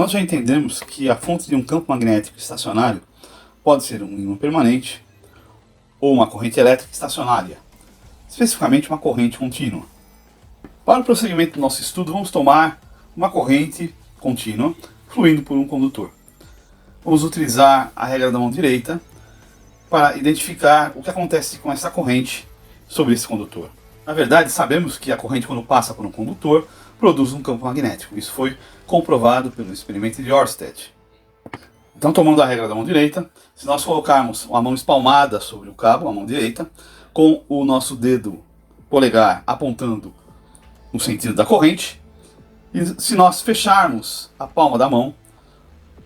Nós já entendemos que a fonte de um campo magnético estacionário pode ser um ímã permanente ou uma corrente elétrica estacionária, especificamente uma corrente contínua. Para o prosseguimento do nosso estudo, vamos tomar uma corrente contínua fluindo por um condutor. Vamos utilizar a regra da mão direita para identificar o que acontece com essa corrente sobre esse condutor. Na verdade, sabemos que a corrente, quando passa por um condutor, produz um campo magnético. Isso foi comprovado pelo experimento de Ørsted. Então, tomando a regra da mão direita, se nós colocarmos a mão espalmada sobre o cabo, a mão direita, com o nosso dedo polegar apontando no sentido da corrente, e se nós fecharmos a palma da mão,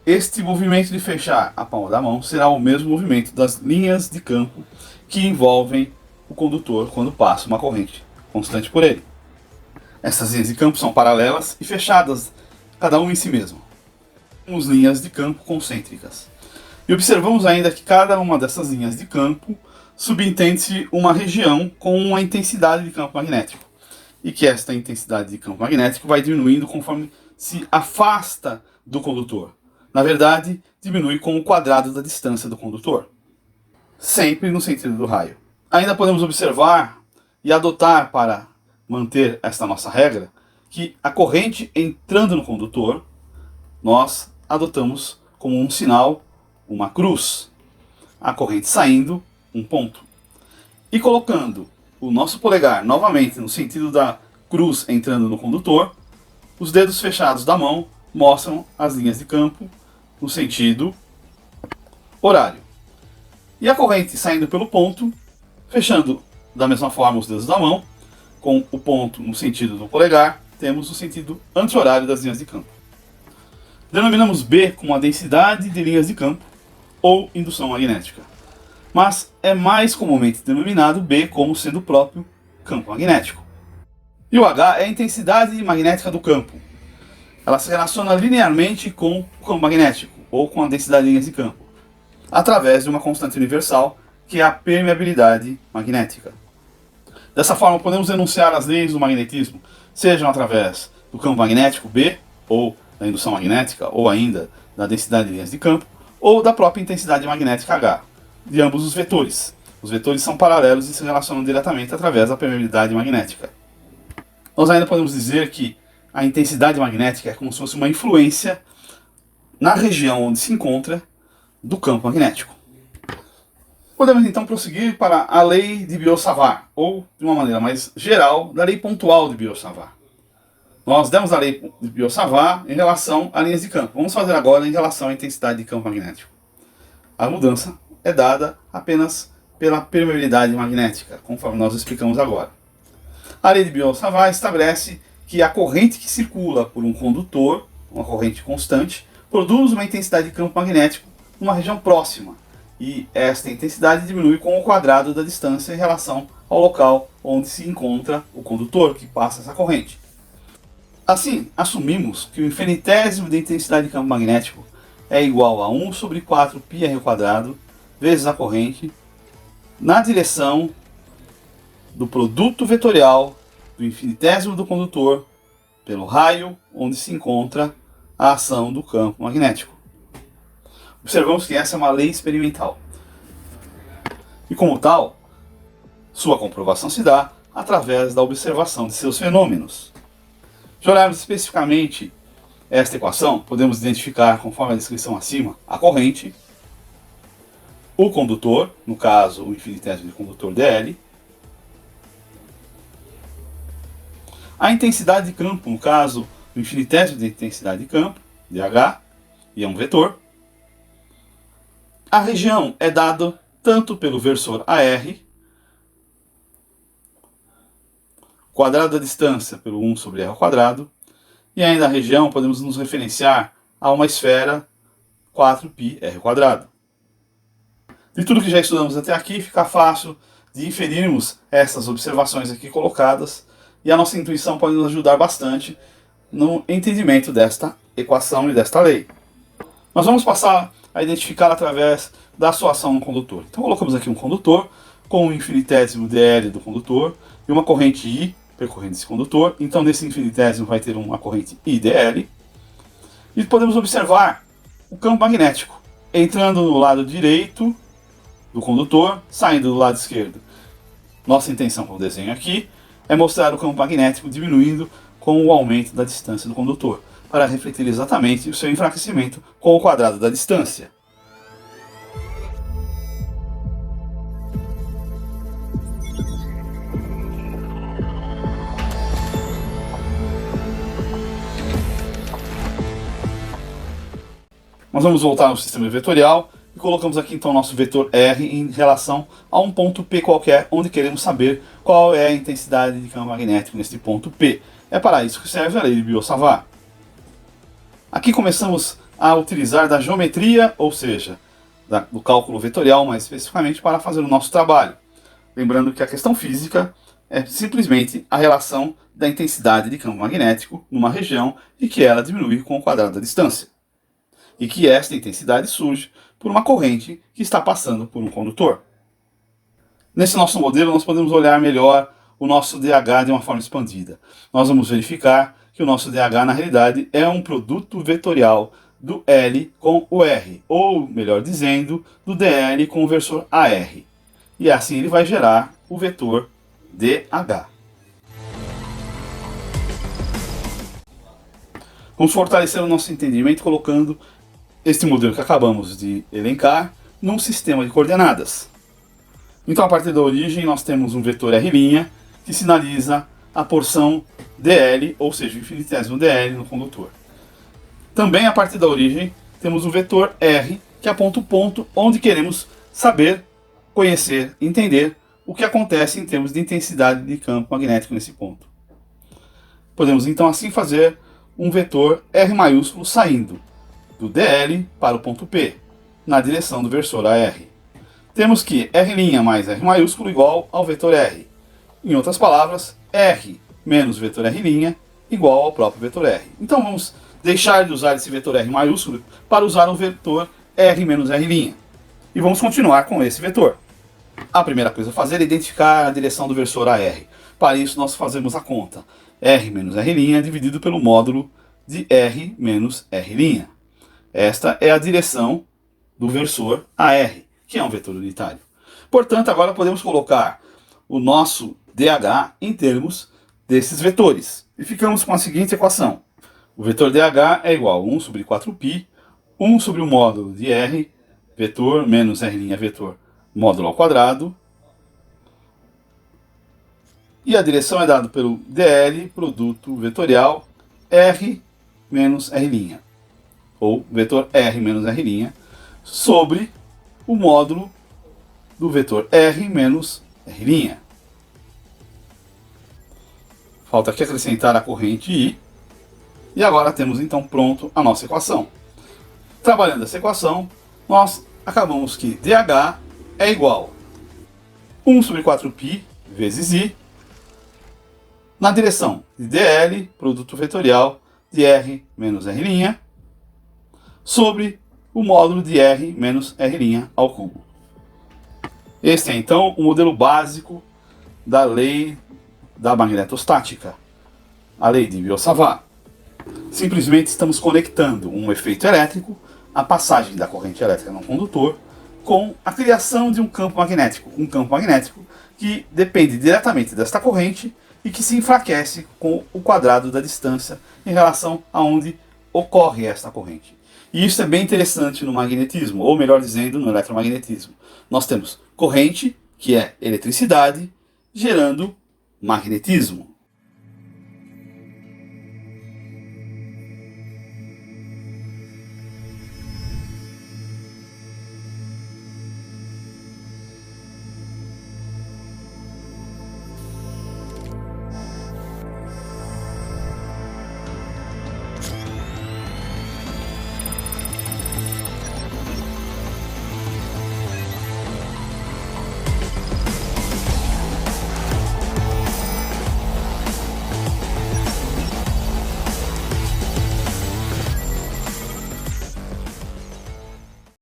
este movimento de fechar a palma da mão será o mesmo movimento das linhas de campo que envolvem o condutor quando passa uma corrente constante por ele. Essas linhas de campo são paralelas e fechadas, cada uma em si mesma. Temos linhas de campo concêntricas. E observamos ainda que cada uma dessas linhas de campo subentende-se uma região com uma intensidade de campo magnético. E que esta intensidade de campo magnético vai diminuindo conforme se afasta do condutor. Na verdade, diminui com o quadrado da distância do condutor, sempre no sentido do raio. Ainda podemos observar e adotar para manter esta nossa regra que a corrente entrando no condutor, nós adotamos como um sinal uma cruz, a corrente saindo um ponto. E colocando o nosso polegar novamente no sentido da cruz entrando no condutor, os dedos fechados da mão mostram as linhas de campo no sentido horário. E a corrente saindo pelo ponto, fechando da mesma forma os dedos da mão, com o ponto no sentido do polegar, temos o sentido anti-horário das linhas de campo. Denominamos B como a densidade de linhas de campo ou indução magnética, mas é mais comumente denominado B como sendo o próprio campo magnético. E o H é a intensidade magnética do campo. Ela se relaciona linearmente com o campo magnético, ou com a densidade de linhas de campo, através de uma constante universal, que é a permeabilidade magnética. Dessa forma, podemos enunciar as leis do magnetismo, sejam através do campo magnético B, ou da indução magnética, ou ainda da densidade de linhas de campo, ou da própria intensidade magnética H, de ambos os vetores. Os vetores são paralelos e se relacionam diretamente através da permeabilidade magnética. Nós ainda podemos dizer que a intensidade magnética é como se fosse uma influência na região onde se encontra do campo magnético. Podemos então prosseguir para a lei de Biot-Savart, ou, de uma maneira mais geral, da lei pontual de Biot-Savart. Nós demos a lei de Biot-Savart em relação a linhas de campo. Vamos fazer agora em relação à intensidade de campo magnético. A mudança é dada apenas pela permeabilidade magnética, conforme nós explicamos agora. A lei de Biot-Savart estabelece que a corrente que circula por um condutor, uma corrente constante, produz uma intensidade de campo magnético numa região próxima, e esta intensidade diminui com o quadrado da distância em relação ao local onde se encontra o condutor que passa essa corrente. Assim, assumimos que o infinitésimo de intensidade de campo magnético é igual a 1 sobre 4 πr² vezes a corrente na direção do produto vetorial do infinitésimo do condutor pelo raio onde se encontra a ação do campo magnético. Observamos que essa é uma lei experimental. E como tal, sua comprovação se dá através da observação de seus fenômenos. Se olharmos especificamente esta equação, podemos identificar, conforme a descrição acima, a corrente, o condutor, no caso o infinitésimo de condutor dl, a intensidade de campo, no caso o infinitésimo de intensidade de campo, dH, e é um vetor. A região é dada tanto pelo versor AR, quadrado da distância pelo 1 sobre r², e ainda a região podemos nos referenciar a uma esfera 4πr². De tudo que já estudamos até aqui, fica fácil de inferirmos essas observações aqui colocadas, e a nossa intuição pode nos ajudar bastante no entendimento desta equação e desta lei. Nós vamos passar a identificar através da sua ação no condutor. Então colocamos aqui um condutor com o infinitésimo dl do condutor e uma corrente I percorrendo esse condutor. Então nesse infinitésimo vai ter uma corrente IDL. E podemos observar o campo magnético entrando no lado direito do condutor, saindo do lado esquerdo. Nossa intenção com o desenho aqui é mostrar o campo magnético diminuindo com o aumento da distância do condutor, para refletir exatamente o seu enfraquecimento com o quadrado da distância. Nós vamos voltar no sistema vetorial e colocamos aqui então nosso vetor R em relação a um ponto P qualquer, onde queremos saber qual é a intensidade de campo magnético nesse ponto P. É para isso que serve a lei de Biot-Savart. Aqui começamos a utilizar da geometria, ou seja, do cálculo vetorial mais especificamente, para fazer o nosso trabalho. Lembrando que a questão física é simplesmente a relação da intensidade de campo magnético numa região e que ela diminui com o quadrado da distância. E que esta intensidade surge por uma corrente que está passando por um condutor. Nesse nosso modelo, nós podemos olhar melhor o nosso DH de uma forma expandida. Nós vamos verificar que o nosso DH, na realidade, é um produto vetorial do L com o R, ou, melhor dizendo, do DL com o versor AR. E assim ele vai gerar o vetor DH. Vamos fortalecer o nosso entendimento colocando este modelo que acabamos de elencar num sistema de coordenadas. Então, a partir da origem, nós temos um vetor R' que sinaliza a porção dl, ou seja, o infinitésimo dl no condutor. Também, a partir da origem, temos o vetor R, que aponta o ponto onde queremos saber, conhecer, entender o que acontece em termos de intensidade de campo magnético nesse ponto. Podemos, então, assim fazer um vetor R maiúsculo saindo do dl para o ponto P, na direção do versor AR. Temos que R' mais R maiúsculo igual ao vetor R. Em outras palavras, R menos vetor R' igual ao próprio vetor R. Então vamos deixar de usar esse vetor R maiúsculo para usar o vetor R menos R'. E vamos continuar com esse vetor. A primeira coisa a fazer é identificar a direção do versor AR. Para isso nós fazemos a conta R menos R' dividido pelo módulo de R menos R'. Esta é a direção do versor AR, que é um vetor unitário. Portanto, agora podemos colocar o nosso DH em termos desses vetores. E ficamos com a seguinte equação. O vetor DH é igual a 1 sobre 4π, 1 sobre o módulo de R, vetor, menos R', vetor, módulo ao quadrado. E a direção é dada pelo DL, produto vetorial, R menos R', ou vetor R menos R', sobre o módulo do vetor R menos R'. Falta aqui acrescentar a corrente I. E agora temos então pronto a nossa equação. Trabalhando essa equação, nós acabamos que DH é igual a 1 sobre 4π vezes I, na direção de DL, produto vetorial, de R menos R', sobre o módulo de R menos R' ao cubo. Este é então o modelo básico da lei da magnetostática, a lei de Biot-Savart. Simplesmente estamos conectando um efeito elétrico, a passagem da corrente elétrica num condutor, com a criação de um campo magnético que depende diretamente desta corrente e que se enfraquece com o quadrado da distância em relação a onde ocorre esta corrente. E isso é bem interessante no magnetismo, ou melhor dizendo, no eletromagnetismo. Nós temos corrente, que é eletricidade, gerando magnetismo.